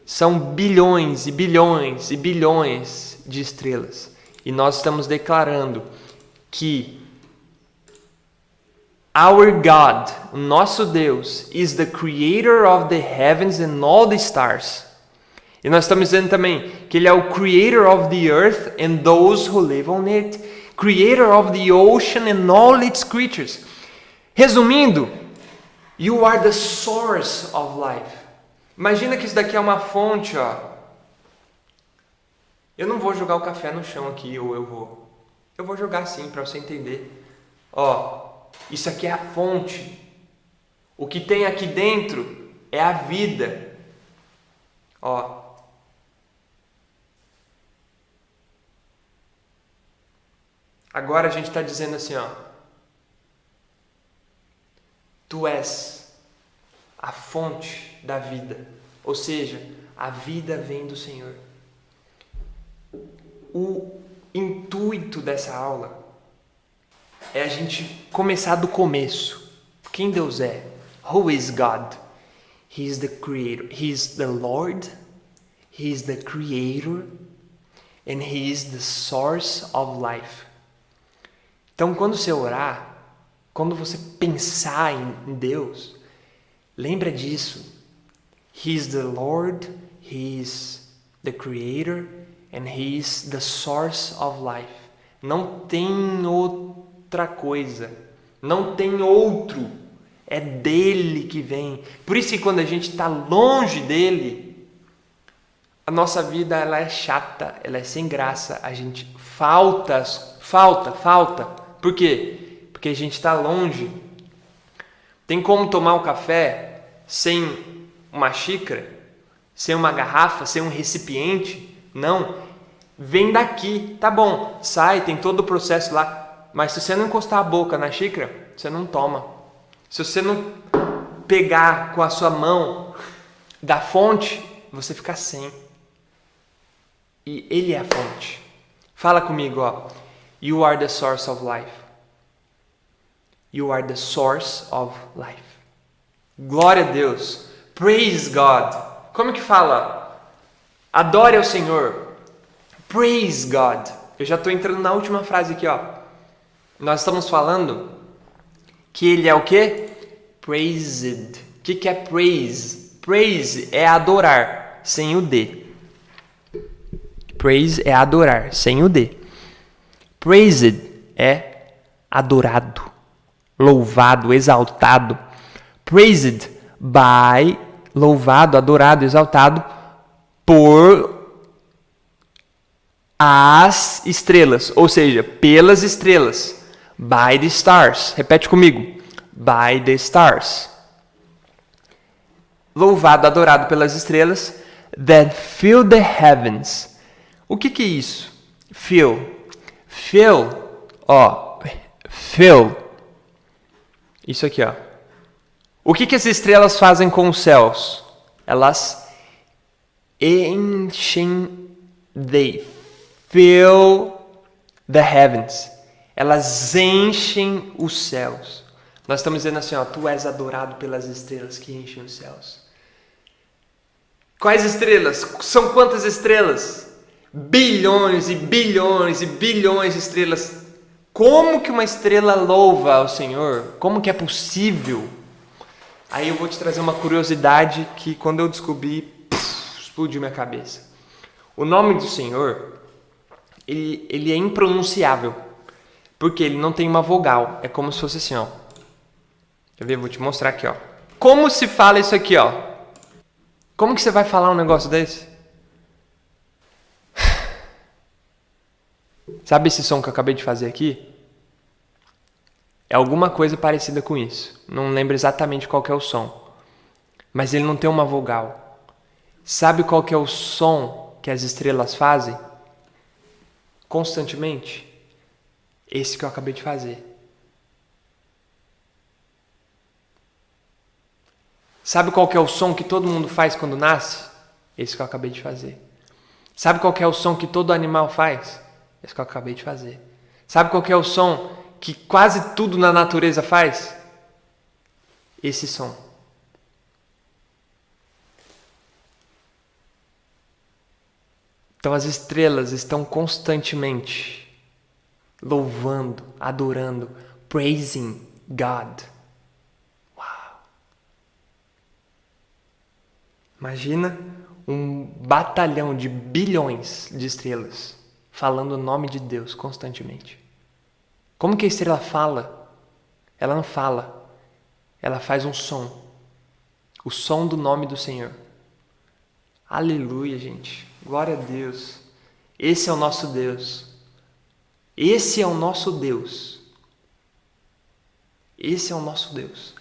São bilhões e bilhões e bilhões de estrelas. E nós estamos declarando que Our God, o nosso Deus, is the creator of the heavens and all the stars. E nós estamos dizendo também que Ele é o creator of the earth and those who live on it. Creator of the ocean and all its creatures. Resumindo, You are the source of life. Imagina que isso daqui é uma fonte, ó. Eu não vou jogar o café no chão aqui, ou eu vou. Eu vou jogar sim, para você entender. Ó. Isso aqui é a fonte. O que tem aqui dentro é a vida. Ó. Agora a gente está dizendo assim, ó. Tu és a fonte da vida. Ou seja, a vida vem do Senhor. O intuito dessa aula é a gente começar do começo. Quem Deus é? Who is God? He is the creator. He is the Lord. He is the creator. And He is the source of life. Então, quando você orar, quando você pensar em Deus, lembra disso. He is the Lord. He is the creator. And He is the source of life. Não tem outra coisa, não tem outro, É dele que vem. Por isso que quando a gente está longe dele, a nossa vida ela é chata, ela é sem graça. A gente falta. Por quê? Porque a gente está longe. Tem como tomar um café sem uma xícara, sem uma garrafa, sem um recipiente? Não. Vem daqui, tá bom, sai, tem todo o processo lá, mas se você não encostar a boca na xícara, você não toma. Se você não pegar com a sua mão da fonte, você fica sem. E ele é a fonte. Fala comigo, ó. You are the source of life. You are the source of life. Glória a Deus. Praise God. Como que fala? Adore ao Senhor. Praise God. Eu já estou entrando na última frase aqui, ó. Nós estamos falando que ele é o quê? Praised. O que é praise? Praise é adorar, sem o D. Praise é adorar, sem o D. Praised é adorado, louvado, exaltado. Praised by, louvado, adorado, exaltado por as estrelas, ou seja, pelas estrelas. By the stars. Repete comigo. By the stars. Louvado, adorado pelas estrelas. That fill the heavens. O que é isso? Fill. Fill. Ó. Fill. Isso aqui, ó. O que as estrelas fazem com os céus? Elas enchem. They fill the heavens. Elas enchem os céus. Nós estamos dizendo assim, ó, tu és adorado pelas estrelas que enchem os céus. Quais estrelas? São quantas estrelas? Bilhões e bilhões e bilhões de estrelas. Como que uma estrela louva ao Senhor? Como que é possível? Aí eu vou te trazer uma curiosidade que quando eu descobri, explodiu minha cabeça. O nome do Senhor, ele é impronunciável. Porque ele não tem uma vogal. É como se fosse assim, ó. Quer ver? Vou te mostrar aqui, ó. Como se fala isso aqui, ó? Como que você vai falar um negócio desse? Sabe esse som que eu acabei de fazer aqui? É alguma coisa parecida com isso. Não lembro exatamente qual que é o som. Mas ele não tem uma vogal. Sabe qual que é o som que as estrelas fazem? Constantemente? Esse que eu acabei de fazer. Sabe qual que é o som que todo mundo faz quando nasce? Esse que eu acabei de fazer. Sabe qual que é o som que todo animal faz? Esse que eu acabei de fazer. Sabe qual que é o som que quase tudo na natureza faz? Esse som. Então as estrelas estão constantemente louvando, adorando, praising God. Uau! Imagina um batalhão de bilhões de estrelas falando o nome de Deus constantemente. Como que a estrela fala? Ela não fala. Ela faz um som. O som do nome do Senhor. Aleluia, gente. Glória a Deus. Esse é o nosso Deus. Esse é o nosso Deus. Esse é o nosso Deus.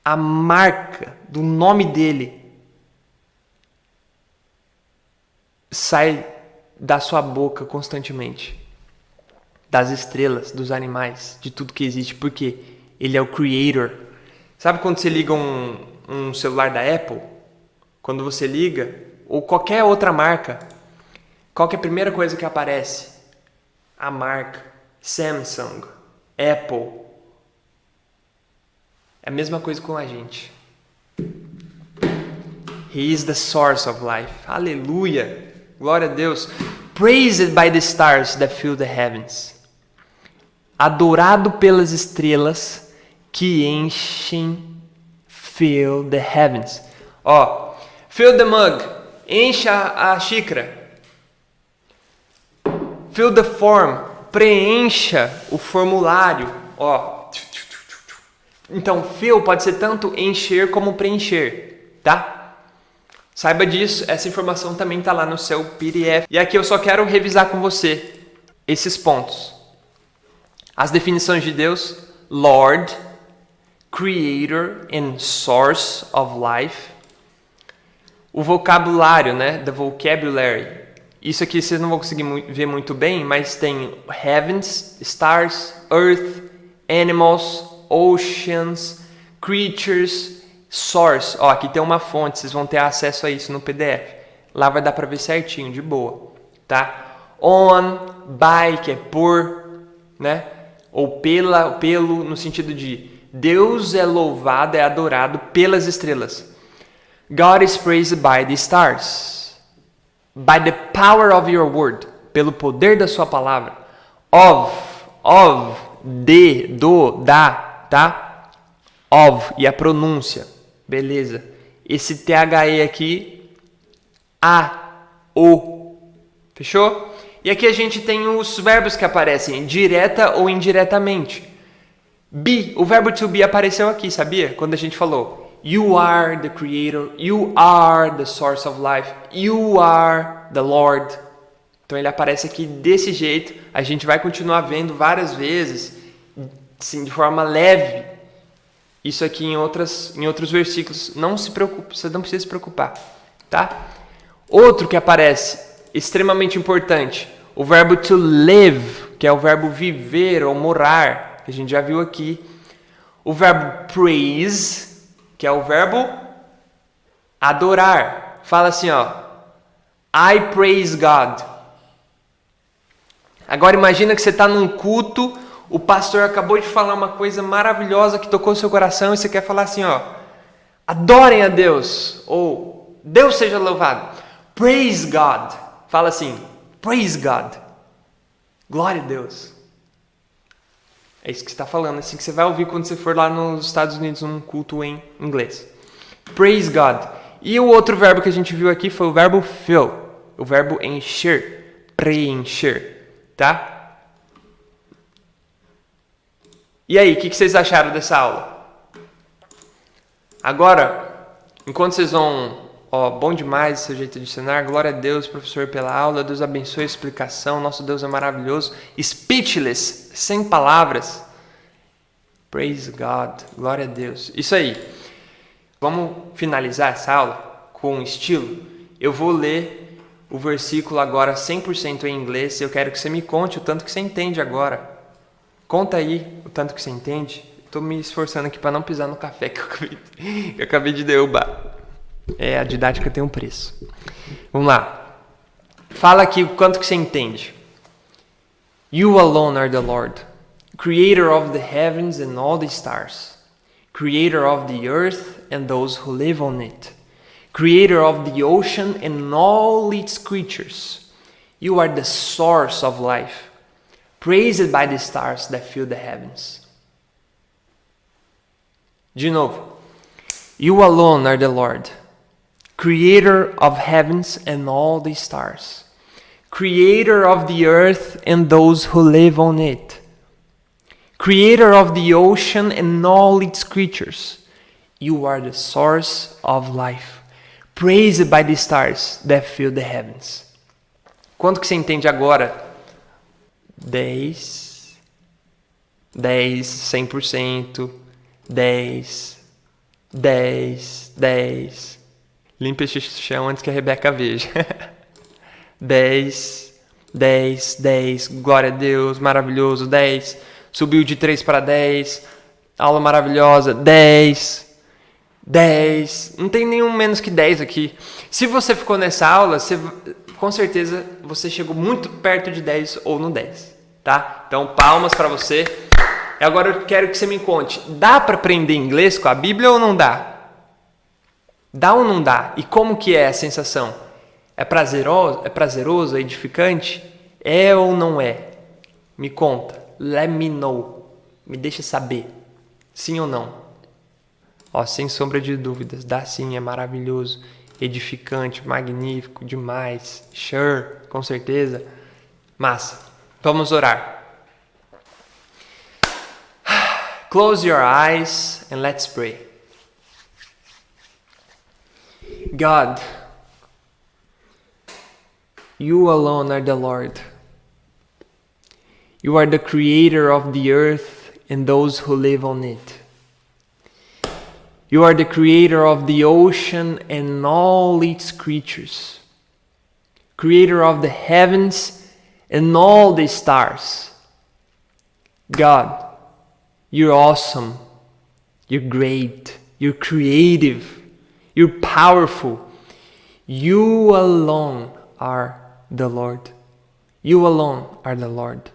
A marca do nome dele sai da sua boca constantemente. Das estrelas, dos animais, de tudo que existe. Porque ele é o Creator. Sabe quando você liga um celular da Apple? Quando você liga, ou qualquer outra marca, qual que é a primeira coisa que aparece? A marca. Samsung, Apple. É a mesma coisa com a gente. He is the source of life. Aleluia. Glória a Deus. Praised by the stars that fill the heavens. Adorado pelas estrelas que enchem, fill the heavens. Ó, fill the mug. Encha a xícara. Fill the form. Preencha o formulário. Ó, Então, fill pode ser tanto encher como preencher, tá? Saiba disso, essa informação também está lá no seu PDF. E aqui eu só quero revisar com você esses pontos. As definições de Deus: Lord, Creator and Source of Life. O vocabulário, né? The vocabulary. Isso aqui vocês não vão conseguir ver muito bem, mas tem heavens, stars, earth, animals, oceans, creatures, source. Ó, aqui tem uma fonte, vocês vão ter acesso a isso no PDF. Lá vai dar para ver certinho, de boa, tá? On, by, que é por, né? Ou pelo, no sentido de Deus é louvado, é adorado pelas estrelas. God is praised by the stars. By the power of your word. Pelo poder da sua palavra. Of, de, do, da, tá? Of, e a pronúncia. Beleza. Esse THE aqui, o. Fechou? E aqui a gente tem os verbos que aparecem, direta ou indiretamente. Be, o verbo to be apareceu aqui, sabia? Quando a gente falou You are the creator, you are the source of life, you are the Lord. Então ele aparece aqui desse jeito. A gente vai continuar vendo várias vezes, assim, de forma leve, isso aqui em outros versículos. Não se preocupe, você não precisa se preocupar, tá? Outro que aparece, extremamente importante, o verbo to live, que é o verbo viver ou morar, que a gente já viu aqui. O verbo praise, que é o verbo adorar. Fala assim, ó. I praise God. Agora imagina que você está num culto, o pastor acabou de falar uma coisa maravilhosa que tocou seu coração e você quer falar assim, ó. Adorem a Deus. Ou Deus seja louvado. Praise God. Fala assim. Praise God. Glória a Deus. É isso que você está falando, assim que você vai ouvir quando você for lá nos Estados Unidos num culto em inglês. Praise God. E o outro verbo que a gente viu aqui foi o verbo fill, o verbo encher, preencher, tá? E aí, o que vocês acharam dessa aula? Agora, enquanto vocês vão... Ó, bom demais esse jeito de ensinar. Glória a Deus, professor, pela aula. Deus abençoe a explicação. Nosso Deus é maravilhoso. Speechless, sem palavras. Praise God. Glória a Deus. Isso aí. Vamos finalizar essa aula com estilo. Eu vou ler o versículo agora 100% em inglês. Eu quero que você me conte o tanto que você entende agora. Conta aí o tanto que você entende. Estou me esforçando aqui para não pisar no café que eu acabei de derrubar. A didática tem um preço. Vamos lá. Fala aqui o quanto que você entende. You alone are the Lord, creator of the heavens and all the stars, creator of the earth and those who live on it, creator of the ocean and all its creatures. You are the source of life, praised by the stars that fill the heavens. De novo. You alone are the Lord, creator of heavens and all the stars, creator of the earth and those who live on it, creator of the ocean and all its creatures. You are the source of life, praised by the stars that fill the heavens. Quanto que você entende agora? 10, 100%, 10, 10. Limpa esse chão antes que a Rebeca veja. 10. Glória a Deus, maravilhoso. 10. Subiu de 3 para 10. Aula maravilhosa. 10. Não tem nenhum menos que 10 aqui. Se você ficou nessa aula, com certeza você chegou muito perto de 10 ou no 10. Tá? Então, palmas para você. Agora eu quero que você me conte. Dá para aprender inglês com a Bíblia ou não dá? Dá ou não dá? E como que é a sensação? É prazeroso? É edificante? É ou não é? Me conta. Let me know. Me deixa saber. Sim ou não? Ó, sem sombra de dúvidas. Dá sim, é maravilhoso. Edificante, magnífico, demais. Sure, com certeza. Massa. Vamos orar. Close your eyes and let's pray. God, you alone are the Lord. You are the creator of the earth and those who live on it. You are the creator of the ocean and all its creatures. Creator of the heavens and all the stars. God, you're awesome. You're great. You're creative. You're powerful. You alone are the Lord. You alone are the Lord.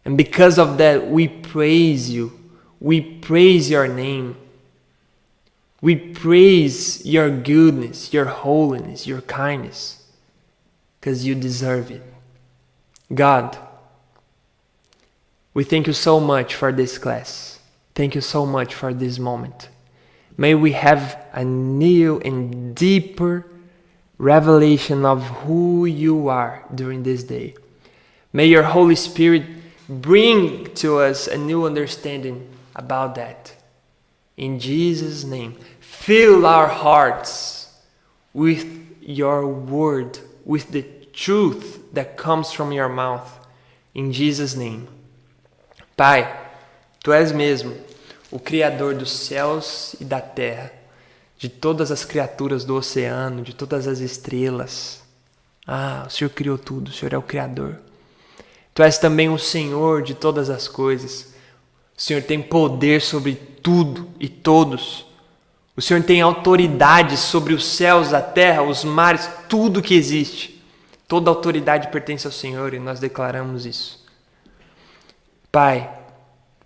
And because of that, we praise you. We praise your name. We praise your goodness, your holiness, your kindness. Because you deserve it. God, we thank you so much for this class. Thank you so much for this moment. May we have a new and deeper revelation of who you are during this day. May your Holy Spirit bring to us a new understanding about that. In Jesus' name, fill our hearts with your word, with the truth that comes from your mouth. In Jesus' name. Pai, tu és mesmo o Criador dos céus e da terra, de todas as criaturas do oceano, de todas as estrelas. O Senhor criou tudo, o Senhor é o Criador. Tu és também o Senhor de todas as coisas. O Senhor tem poder sobre tudo e todos. O Senhor tem autoridade sobre os céus, a terra, os mares, tudo que existe. Toda autoridade pertence ao Senhor e nós declaramos isso. Pai,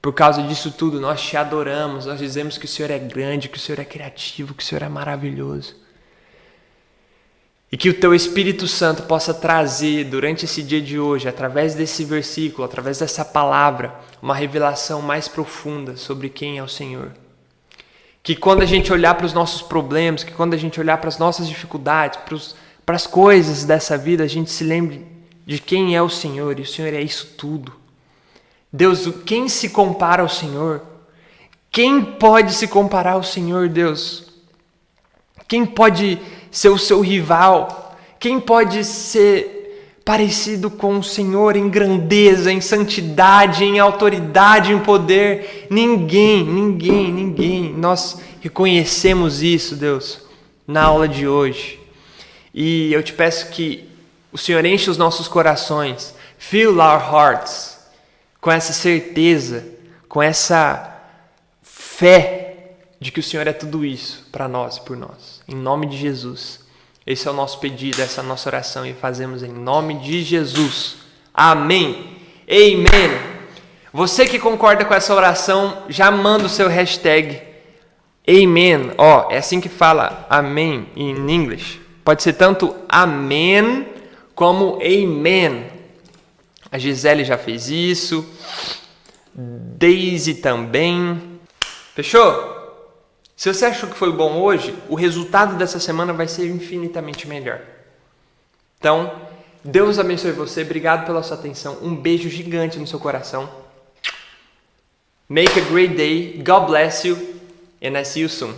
por causa disso tudo, nós te adoramos, nós dizemos que o Senhor é grande, que o Senhor é criativo, que o Senhor é maravilhoso. E que o teu Espírito Santo possa trazer durante esse dia de hoje, através desse versículo, através dessa palavra, uma revelação mais profunda sobre quem é o Senhor. Que quando a gente olhar para os nossos problemas, que quando a gente olhar para as nossas dificuldades, para as coisas dessa vida, a gente se lembre de quem é o Senhor, e o Senhor é isso tudo. Deus, quem se compara ao Senhor? Quem pode se comparar ao Senhor, Deus? Quem pode ser o seu rival? Quem pode ser parecido com o Senhor em grandeza, em santidade, em autoridade, em poder? Ninguém, ninguém, ninguém. Nós reconhecemos isso, Deus, na aula de hoje. E eu te peço que o Senhor enche os nossos corações, fill our hearts, com essa certeza, com essa fé de que o Senhor é tudo isso para nós e por nós. Em nome de Jesus. Esse é o nosso pedido, essa é a nossa oração e fazemos em nome de Jesus. Amém. Amen. Você que concorda com essa oração, já manda o seu hashtag Amen. É assim que fala Amém em inglês. Pode ser tanto Amém como Amen. A Gisele já fez isso. Daisy também. Fechou? Se você achou que foi bom hoje, o resultado dessa semana vai ser infinitamente melhor. Então, Deus abençoe você. Obrigado pela sua atenção. Um beijo gigante no seu coração. Make a great day. God bless you. And I see you soon.